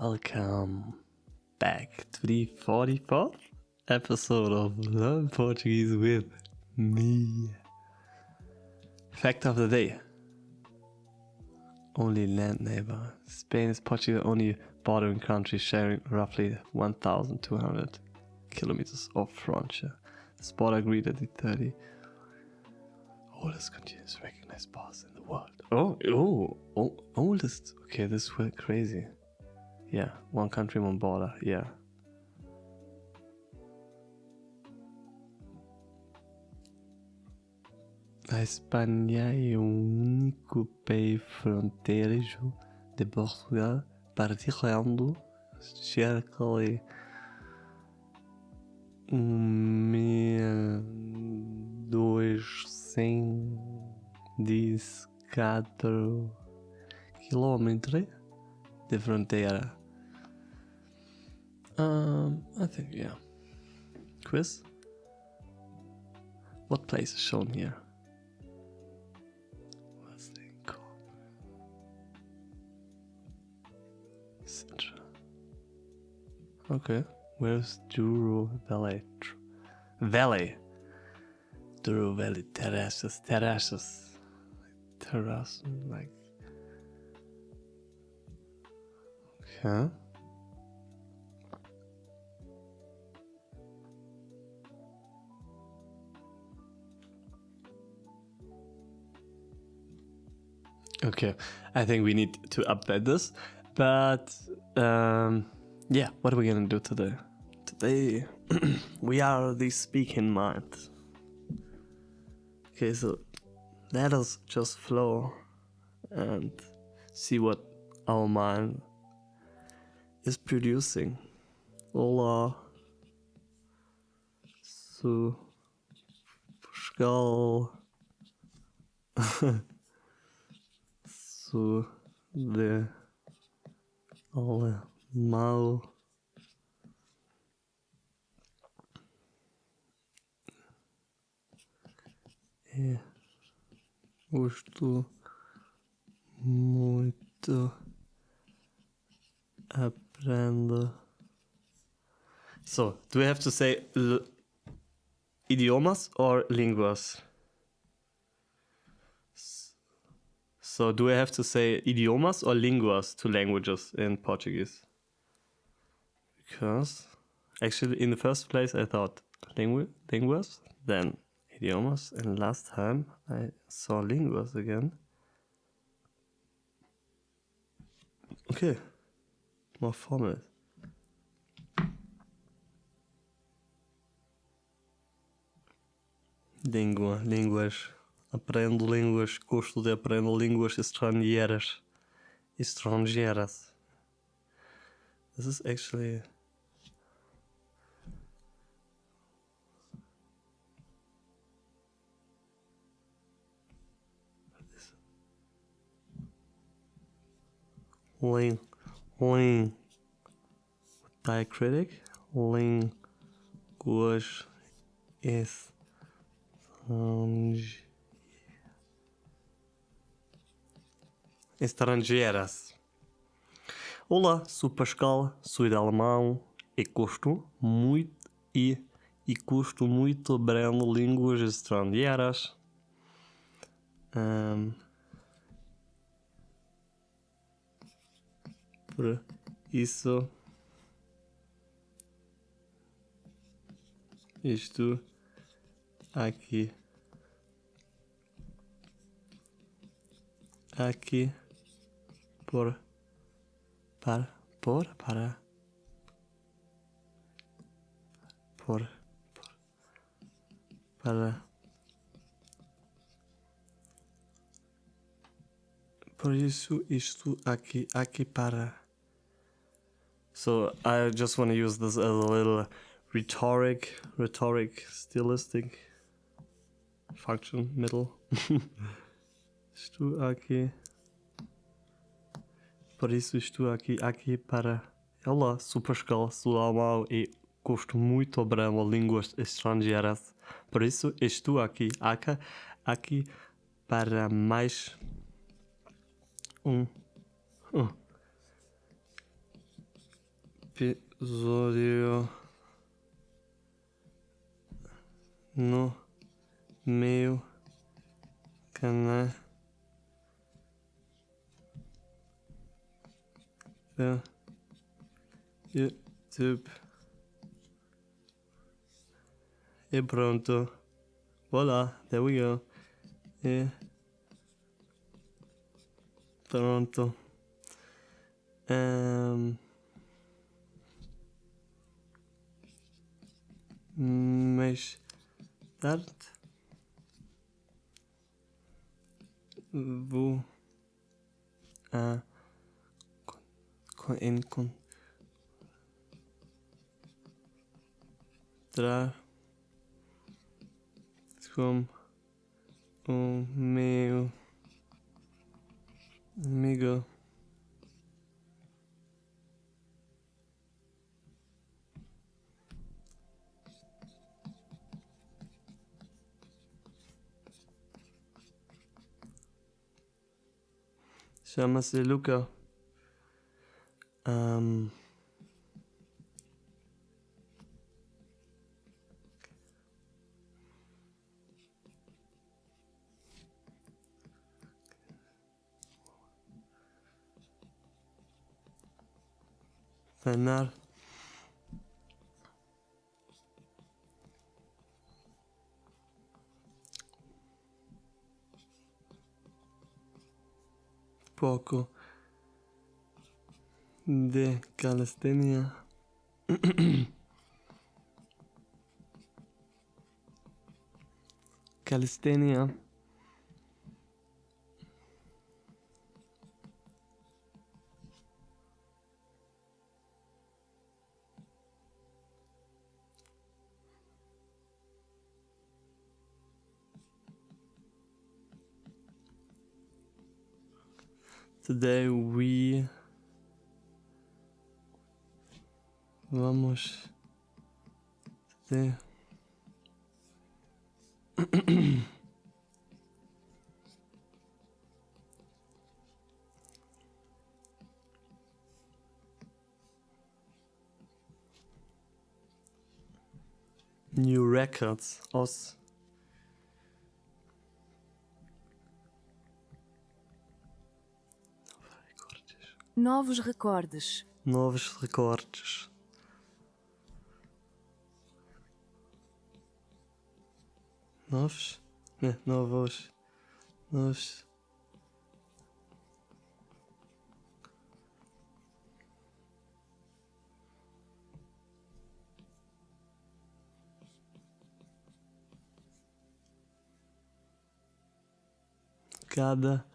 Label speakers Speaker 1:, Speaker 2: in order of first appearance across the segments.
Speaker 1: Welcome back to the 44th episode of Learn Portuguese with me. Fact of the day. Only land neighbor. Spain is Portugal's only bordering country, sharing roughly 1,200 kilometers of frontier. This border agreed at the 30 oldest continuous recognized borders in the world. Oldest. Okay, this went crazy. Yeah, one country, one border. Yeah. A Espanha é o único país fronteiriço de Portugal, partilhando cerca de 1.214 quilômetros de fronteira. I think, yeah. Quiz? What place is shown here? What's the called? Central. Okay. Where's Douro Valley? Douro Valley terraces. Terrace, like. Okay. Okay, I think we need to update this, but yeah, what are we gonna do today? Today, we are the speaking mind. Okay, so let us just flow and see what our mind is producing. Olá, sou Portugal. Sou de alemão. Gosto muito. Aprendo. So, do we have to say idiomas or linguas? So, do I have to say idiomas or linguas to languages in Portuguese? Because actually, in the first place, I thought linguas, then idiomas, and last time I saw linguas again. Okay, more formal. Línguas. Aprendo línguas, gosto de aprender línguas estrangeiras. This is actually... Diacritic. Línguas estrangeiras. Olá, sou Pascal, sou de alemão e gosto muito aprender línguas estrangeiras. Por isso estou aqui por isso estou aqui para. So I just want to use this as a little rhetoric stylistic function middle. Estou aqui. Por isso estou aqui para. Olá, sou Pascal, sou alemão e gosto muito de aprender línguas estrangeiras. Por isso estou aqui para mais episódio no meu canal do YouTube. E pronto. Voilà, there we go. E pronto. Mais tarde vou a encontrar com o meu amigo. Chama-se Luca. Treinar pouco de calistenia. Calistenia. Today we vamos ter new records aus
Speaker 2: Novos recordes.
Speaker 1: novos recordes. Novos? É, novos. Novos. Cada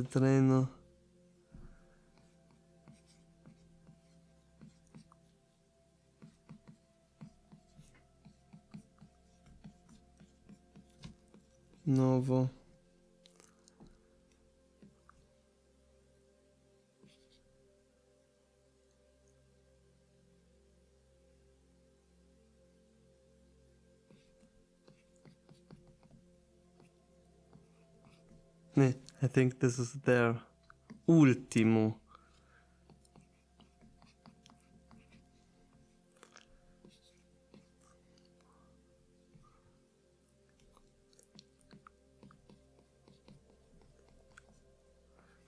Speaker 1: treino novo. Nee, I think this is their último.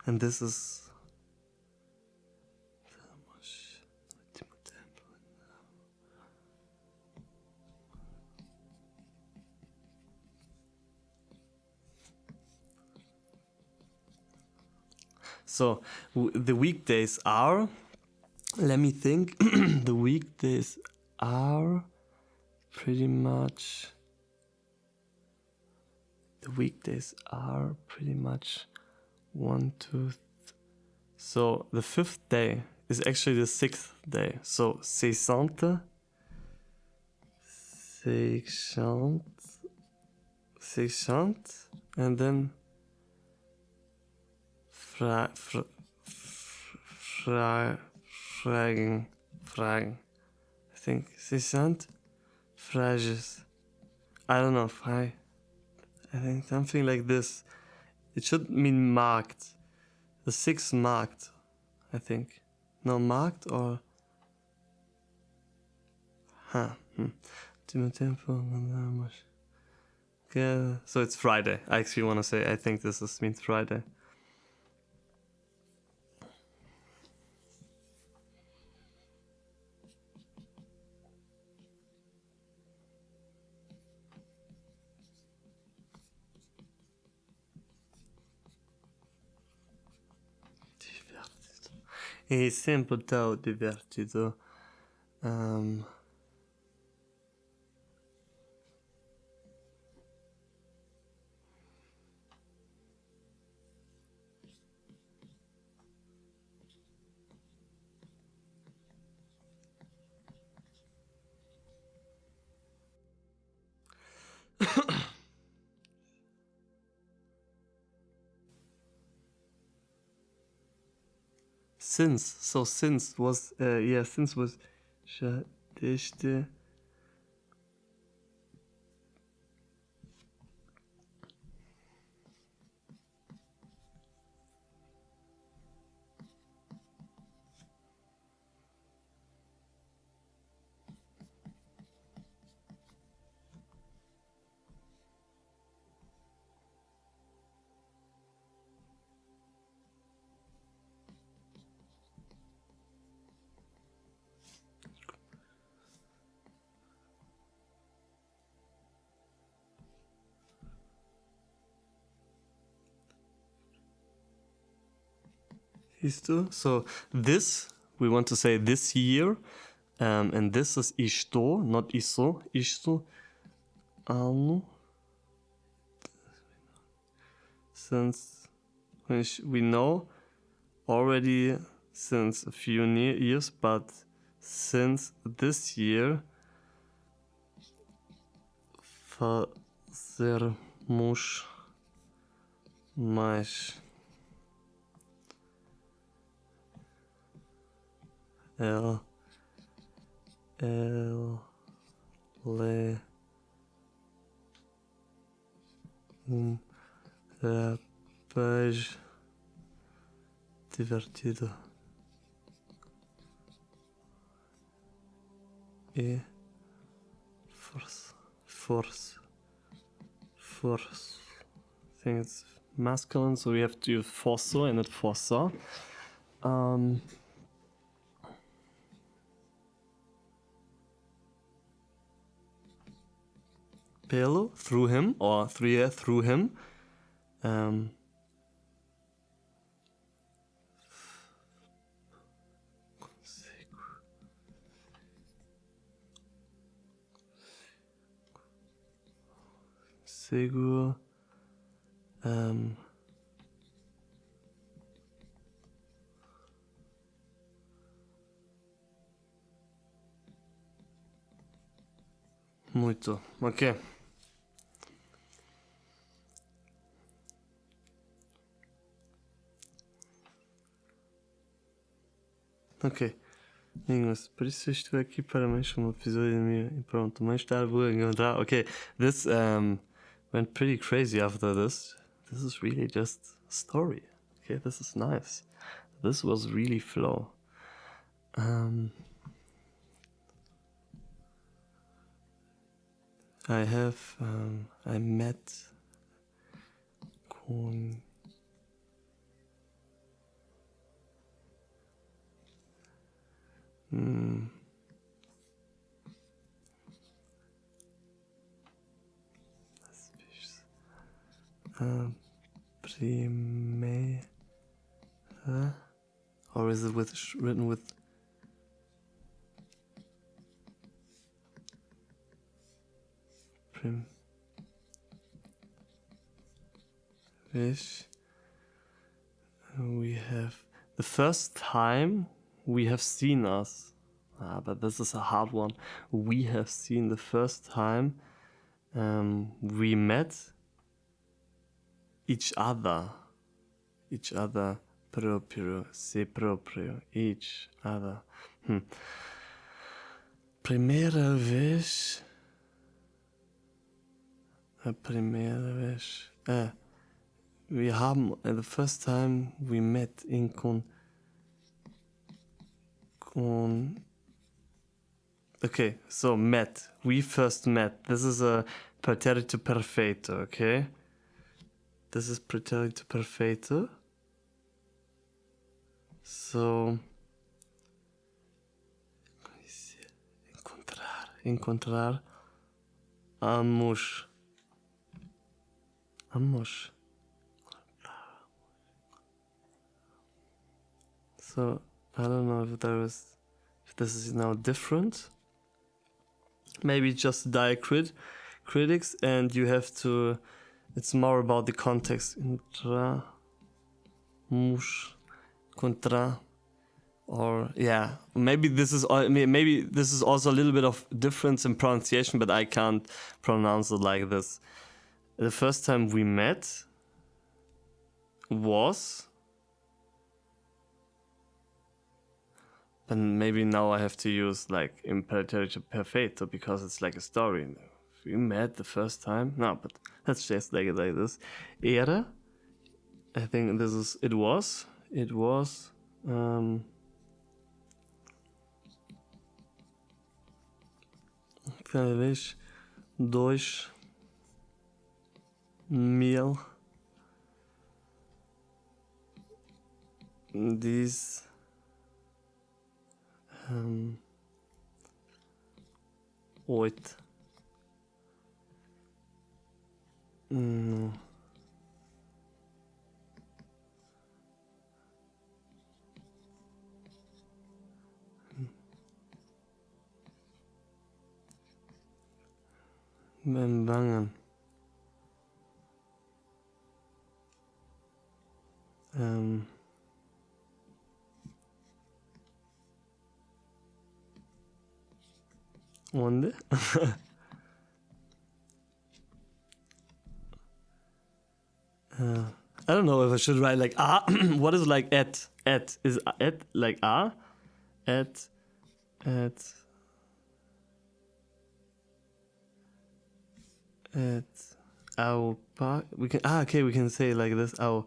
Speaker 1: And this is so the weekdays are, let me think. The weekdays are pretty much one, two. So the fifth day is actually the sixth day. So sexante, and then Fragen. Fragen. I think. Sie sind Frages. I don't know. Frei. I think something like this. It should mean marked. The 6 marked, I think. No, marked or... Huh. Yeah, so it's Friday. I actually want to say, I think means Friday. Divertido. È sempre tão divertido. Since was since was já desde isto. So this we want to say this year, and this is isto, not isso. Isto ano. Since we know already since a few years, but since this year fazermos mais le rapaz divertido e force. I think it's masculine, so we have to use forso and not forsa. Pelo, through him, or through him. Seguro. Muito. Okay. Ok. Amigos, por isso estou aqui para mais um episódio meu e pronto, mais tarde vou encontrar. Okay, this went pretty crazy after this. This is really just a story. Okay, this is nice. This was really flow. I met con primeira, or is it written with wish? We have the first time we have seen us. But this is a hard one. We have seen the first time we met each other. Proprio, se proprio, each other. primeira vez. A primeira vez. Wir haben the first time we met in Okay, so met. We first met. This is a pretérito perfeito, okay? This is pretérito perfeito. So encontrar. Amos. So I don't know if this is now different. Maybe just diacritics, and you have to. It's more about the context. Contra. Or yeah, maybe this is also a little bit of difference in pronunciation, but I can't pronounce it like this. The first time we met was, and maybe now I have to use like imperativo perfeito because it's like a story. We met the first time. No, but let's just like it like this. Era. I think this is it was. Cada vez 2000 these 8 no. Membangen. Onde? I don't know if I should write like what is like at is at like at our park. We can say like this. Our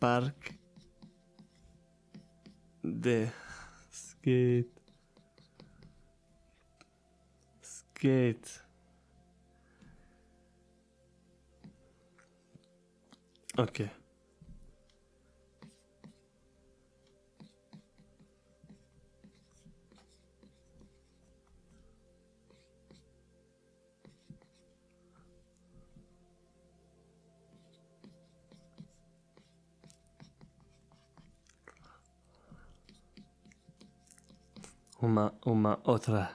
Speaker 1: park de skate. Okay. Uma outra.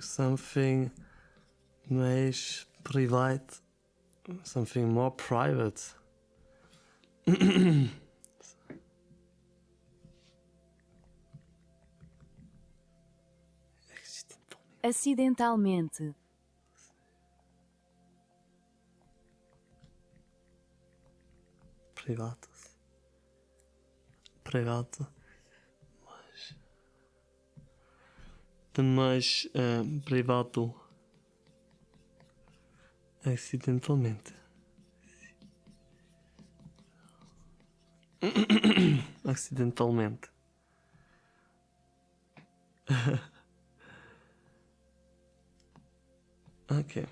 Speaker 1: Something mais private, something more private.
Speaker 2: Acidentalmente.
Speaker 1: Privato. Mas privado. Acidentalmente. Acidentalmente. Okay.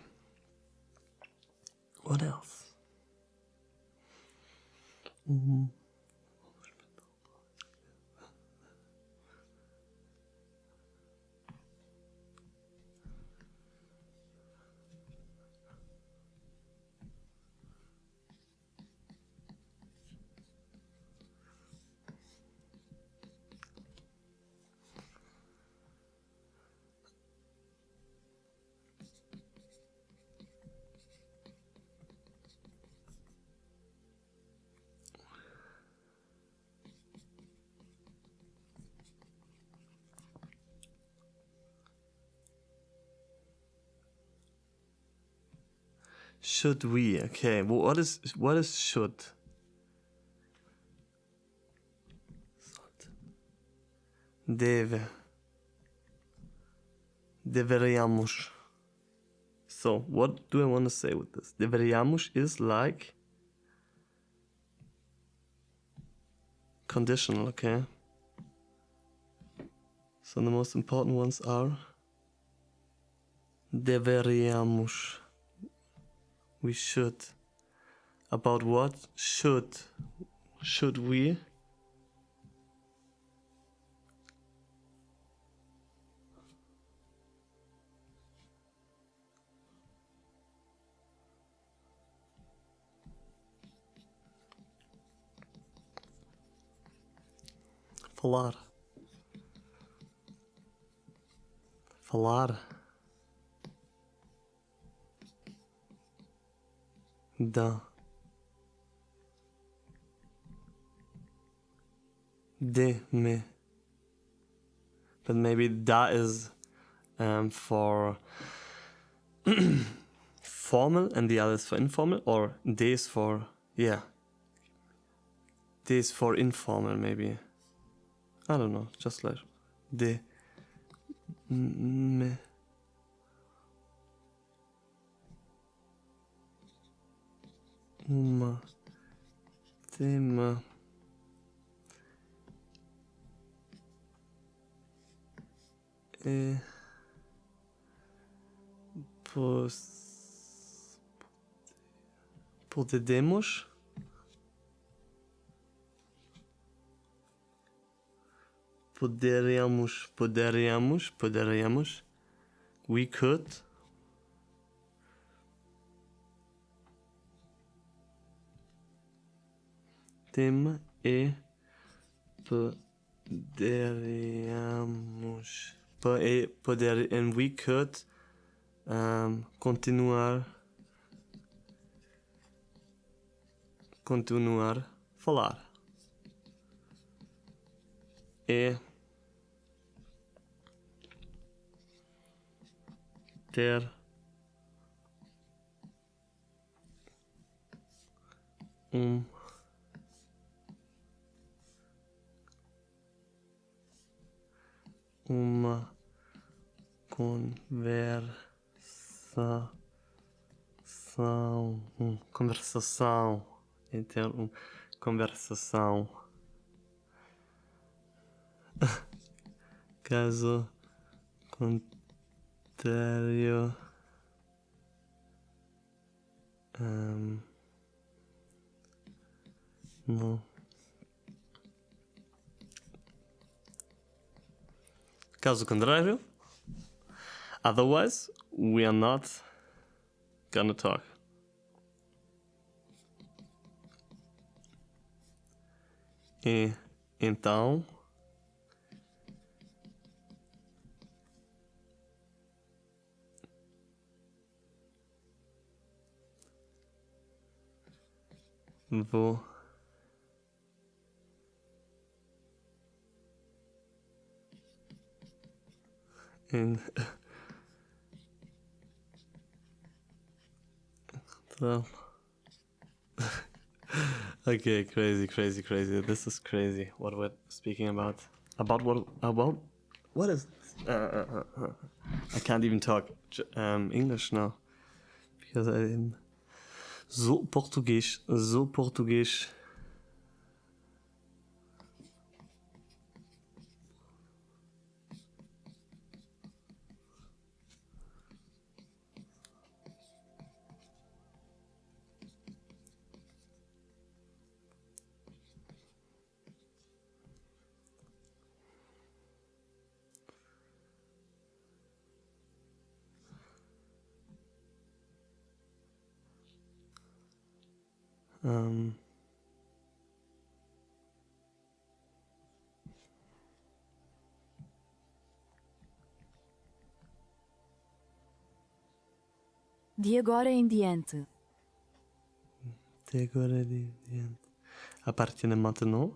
Speaker 1: What else? Should we? Okay. Well, what is should? Deve. Deveríamos. So, what do I want to say with this? Deveríamos is like conditional, okay? So the most important ones are deveríamos. We should. About what? Should. Should we? Falar. Falar. Da. De me. But maybe da is for formal and the other is for informal, or de is for, yeah. De is for informal, maybe. I don't know, just like de me. Uma tema e podemos we could tema e poderíamos and we could continuar falar e ter uma conversação e ter uma conversação. Caso contrário, não. Caso contrário, otherwise we are not gonna talk. E então vou então okay, crazy. This is crazy. What we're speaking about? About what is? I can't even talk English now because I'm so Portuguese.
Speaker 2: De agora em diante.
Speaker 1: De agora em diante. A partir de maintenant.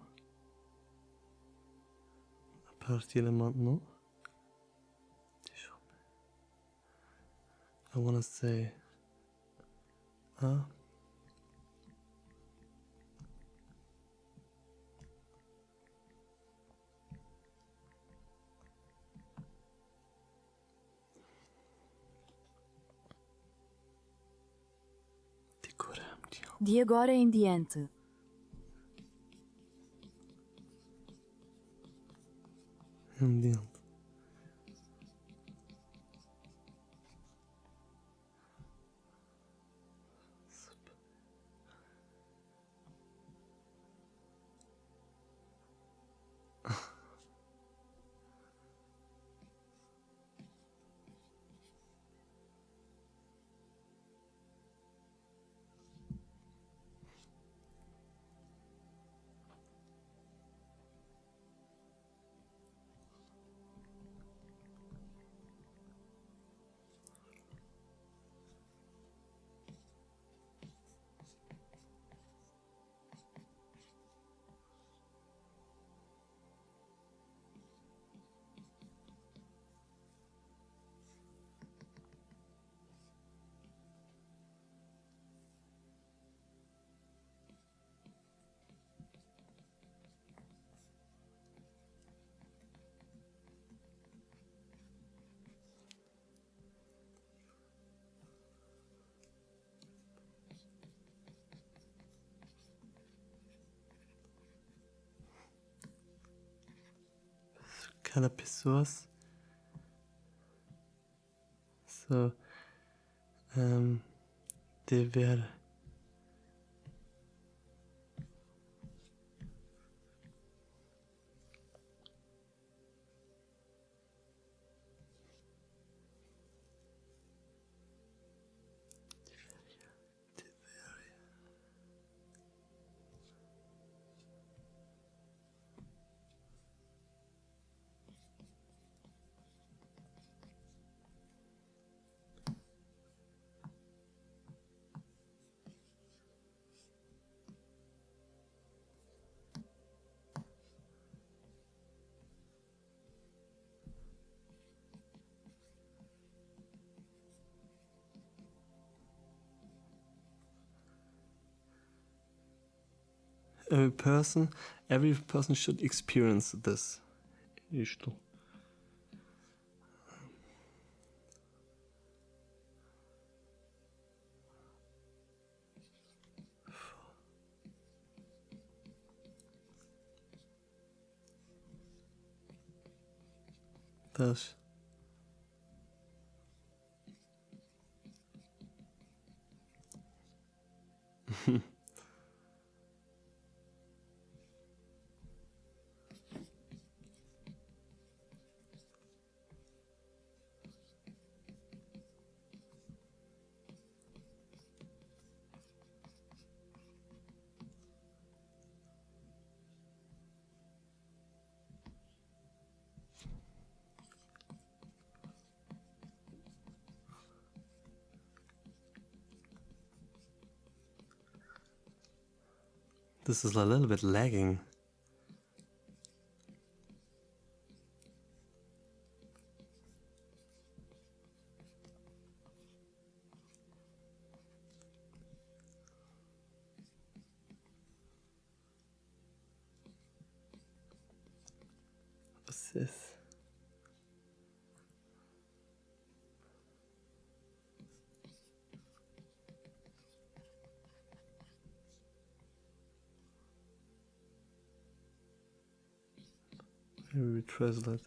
Speaker 1: I wanna say Ah.
Speaker 2: De agora em diante.
Speaker 1: Indiante. Cada pessoas. So, dever. Every person should experience this. Isto. Das. This is a little bit lagging. What's this? Maybe we translate.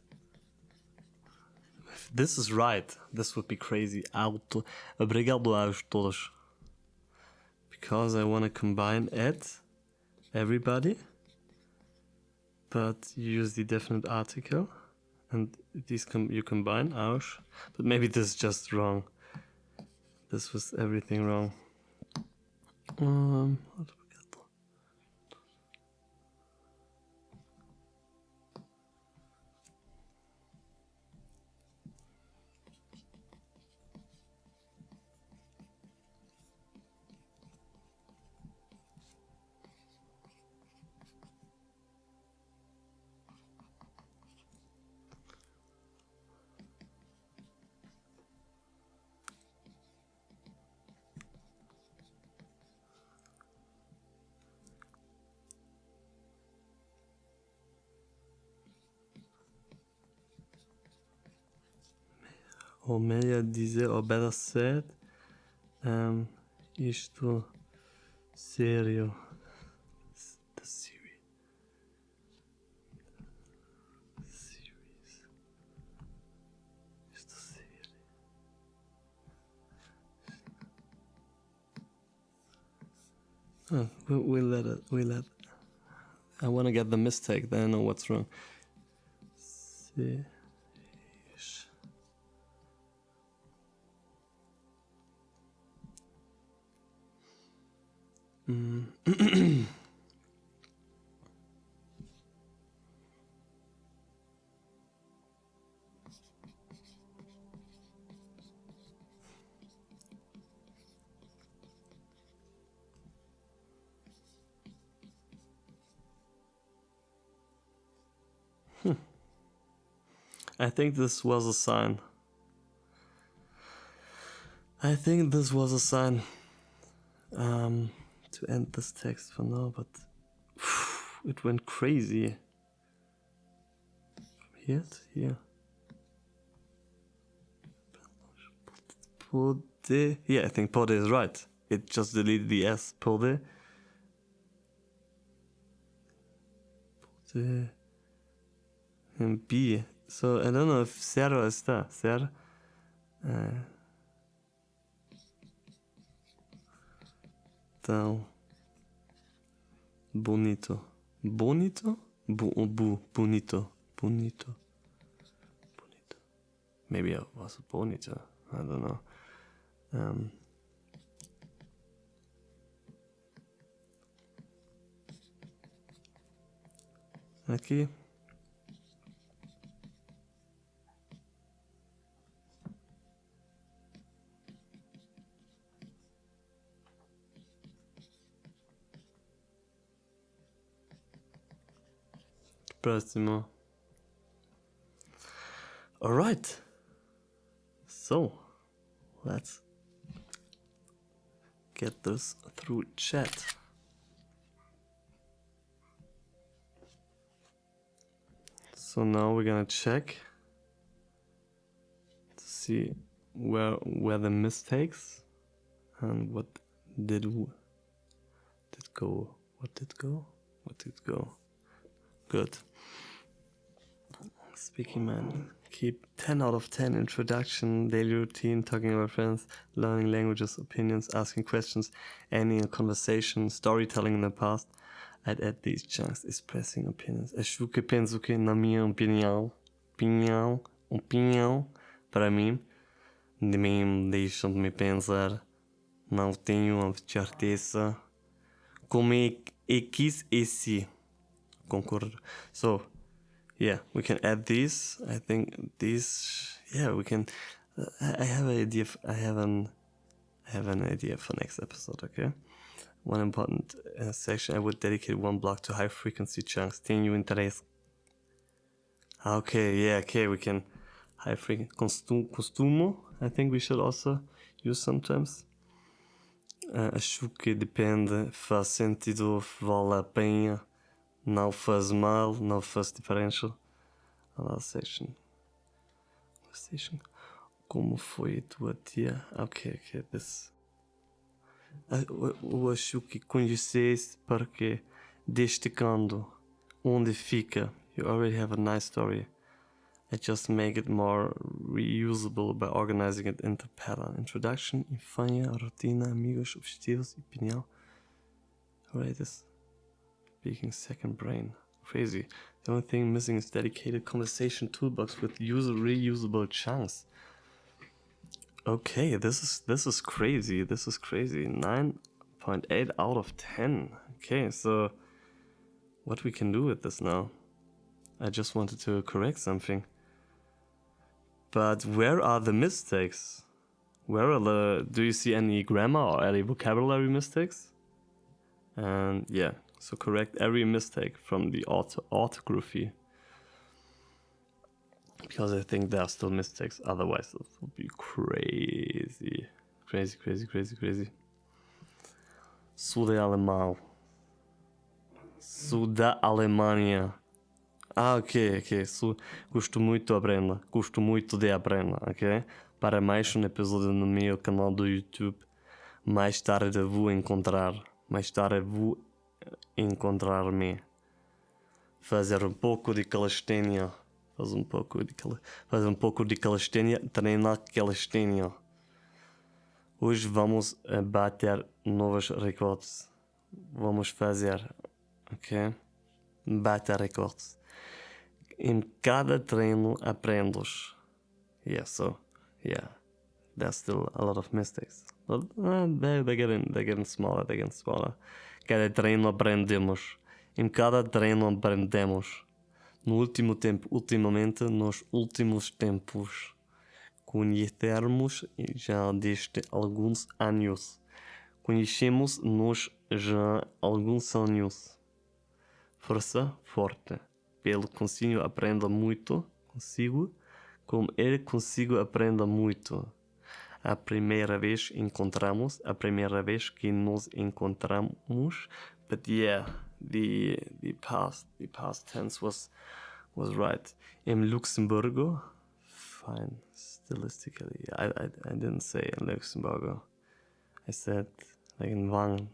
Speaker 1: If this is right, this would be crazy. Obrigado a todos. Because I want to combine everybody, but you use the definite article, and these you combine aos. But maybe this is just wrong. This was everything wrong. ou melhor dizer, ou better said, isto sério. The series. Isto sério. We'll let it. I want to get the mistake, then I know what's wrong. Serious. I think this was a sign. To end this text for now, but it went crazy. From here to here. Pode. Yeah, I think pode is right. It just deleted the S. Pode. Pode. And B. So I don't know if ser is there. Ser. Então. Bonito. Bonito? Bonito. Bonito. Maybe it was bonito. I don't know. Aqui. Próximo. Alright. So, let's get this through chat. So now we're gonna check to see where the mistakes and what did go. What did go? Good. Speaking man, keep 10 out of 10 introduction, daily routine, talking about friends, learning languages, opinions, asking questions, ending a conversation, storytelling in the past. I'd add these chunks, expressing opinions. Acho que penso que, na minha opinião, para mim, de mim deixam-me pensar, não tenho a certeza, como é quis esse, concordo. So, yeah, we can add these. I think these. Yeah, we can. I have an idea. I have an idea for next episode. Okay, one important section. I would dedicate one block to high frequency chunks. Tenho interesse. Okay, yeah, okay. We can high frequency costumo. I think we should also use sometimes. Acho que depende. Faz sentido. Vale a pena. Não faz mal, não faz differential. Another section. Como foi a tua tia? Okay, this. Eu acho que conheceste porque desde quando? Onde fica? You already have a nice story. I just make it more reusable by organizing it into pattern. Introduction, infância, rotina, amigos, objetivos, opinião. Alright, this. Speaking second brain. Crazy. The only thing missing is dedicated conversation toolbox with reusable chunks. Okay, this is crazy. 9.8 out of 10. Okay, so what we can do with this now? I just wanted to correct something. But where are the mistakes? Do you see any grammar or any vocabulary mistakes? And yeah. So correct every mistake from the orthography. Because I think there are still mistakes, otherwise it would be crazy. Crazy. Sou de alemão. Sou da Alemanha. Ok. Gosto muito de aprender, ok? para mais um episódio no meu canal do YouTube. Mais tarde vou encontrar. Mais tarde vou encontrar-me. Fazer um pouco de calistenia. Fazer um pouco de calistenia. Treinar calistenia. Hoje vamos bater novos recordes. Vamos fazer, ok? Bater recordes. Em cada treino aprendes. Yeah, so, yeah. There's still a lot of mistakes. But, they're getting smaller. Cada treino aprendemos. Em cada treino aprendemos. No último tempo, ultimamente, nos últimos tempos, conhecermos já desde alguns anos. Conhecemos-nos já há alguns anos. Força forte. Pelo consigo aprenda muito. Com ele consigo aprenda muito. A primeira vez que nos encontramos. But yeah, the past tense was right. Em Luxemburgo, fine, stylistically. I didn't say in Luxemburgo. I said like in Wangen.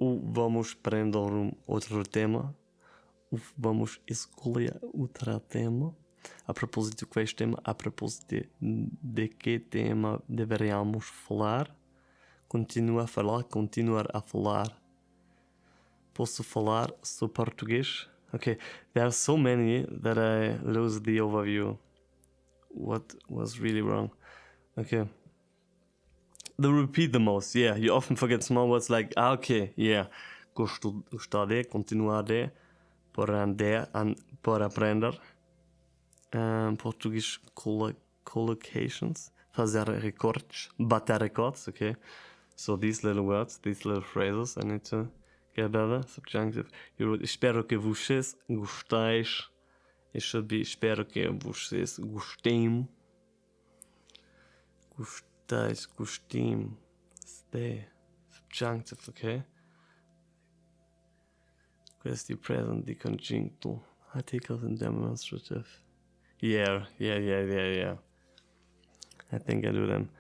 Speaker 1: Vamos aprender outro tema. Vamos escolher outro tema. A propósito de este tema, a propósito de que tema deveríamos falar. Continuar a falar. Posso falar sobre português? Okay, there are so many that I lose the overview. What was really wrong? Okay. The repeat the most, yeah. You often forget small words like, okay, yeah. Gostar de, continuar de, por aprender. Portuguese collocations, fazer recortes, bater recordes, okay? So these little words, these little phrases, I need to get better. Subjunctive. Espero que vocês gostais. It should be espero que vocês gostem. Gostem. Stay. Subjunctive, okay? Questi present, the conjunctal. Articles and demonstrative. Yeah. I think I do them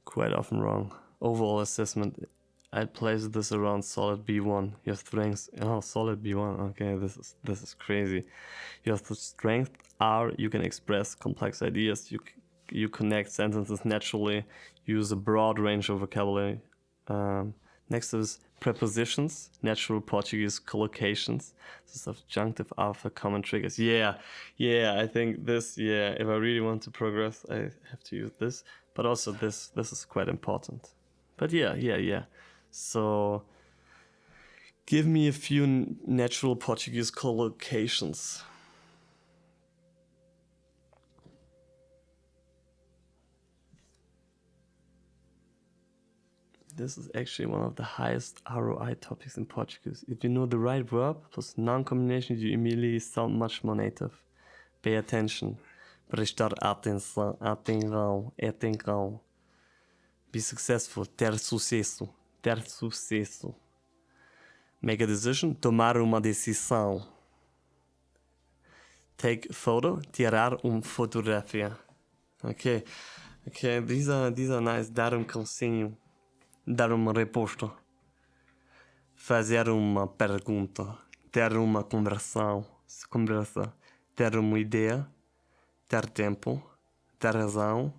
Speaker 1: quite often wrong. Overall assessment, I'd place this around solid B1. Your strengths, solid B1. Okay, this is crazy. Your strengths are you can express complex ideas. You connect sentences naturally. Use a broad range of vocabulary. Next is prepositions, natural Portuguese collocations. The subjunctive alpha common triggers. Yeah, I think this, if I really want to progress, I have to use this. But also this is quite important. But yeah. So, give me a few natural Portuguese collocations. This is actually one of the highest ROI topics in Portuguese. If you know the right verb plus noun combination, you immediately sound much more native. Pay attention. Prestar atenção. Be successful. Ter sucesso. Make a decision. Tomar uma decisão. Take photo. Tirar uma fotografia. Okay, these are nice. Dar conselho. Dar uma resposta. Fazer uma pergunta. Ter uma conversa. Ter uma ideia. Ter tempo. Ter razão.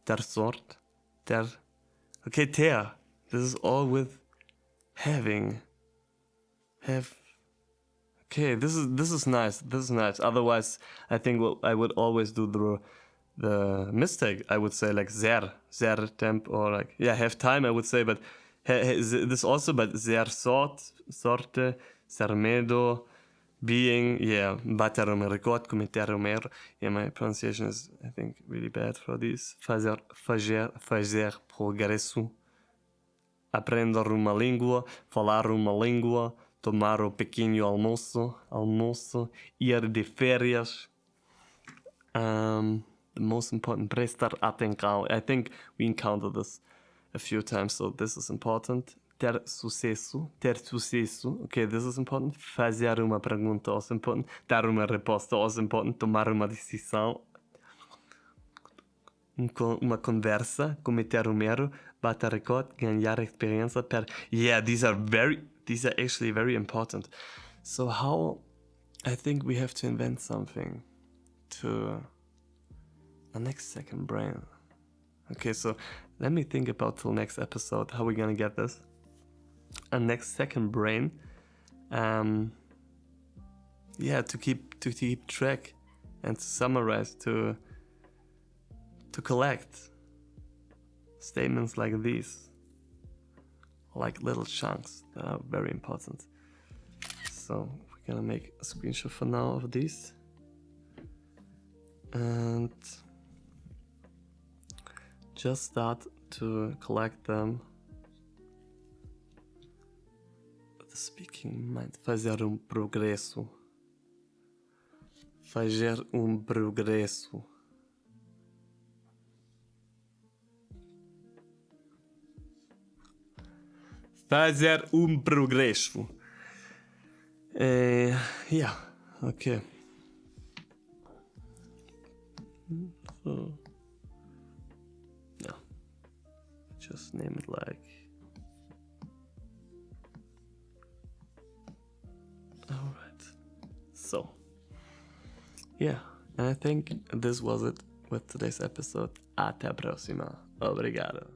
Speaker 1: Ter sorte. Ter. Okay, ter. This is all with having. Have. Okay, this is nice. Otherwise, I think I would always do the mistake. I would say like sehr temp, or like have time. I would say, but this also, but sehr sorte, ser medo, being, bater um recorde, cometer um erro. Yeah, my pronunciation is, I think, really bad for these. Fazer progresso, aprender uma língua, falar uma língua, tomar o pequeno almoço, ir de férias. The most important, prestar atenção. I think we encountered this a few times, so this is important. Ter sucesso. Okay, this is important. Fazer uma pergunta, also important. Dar uma resposta, also important. Tomar uma decisão. uma conversa, cometer um erro, bater recorde, ganhar experiência per... Yeah, these are actually very important. So how... I think we have to invent something to... a next second brain. Okay, so let me think about till next episode how we're gonna get this. A next second brain. Yeah, to keep track and to summarize, to collect statements like these, like little chunks that are very important. So we're gonna make a screenshot for now of these and just start to collect them. The speaking mind. Fazer progresso. Fazer progresso. Fazer progresso. Yeah, okay. So, yeah. Just name it like... Alright. So, yeah. And I think this was it with today's episode. Até a próxima. Obrigado.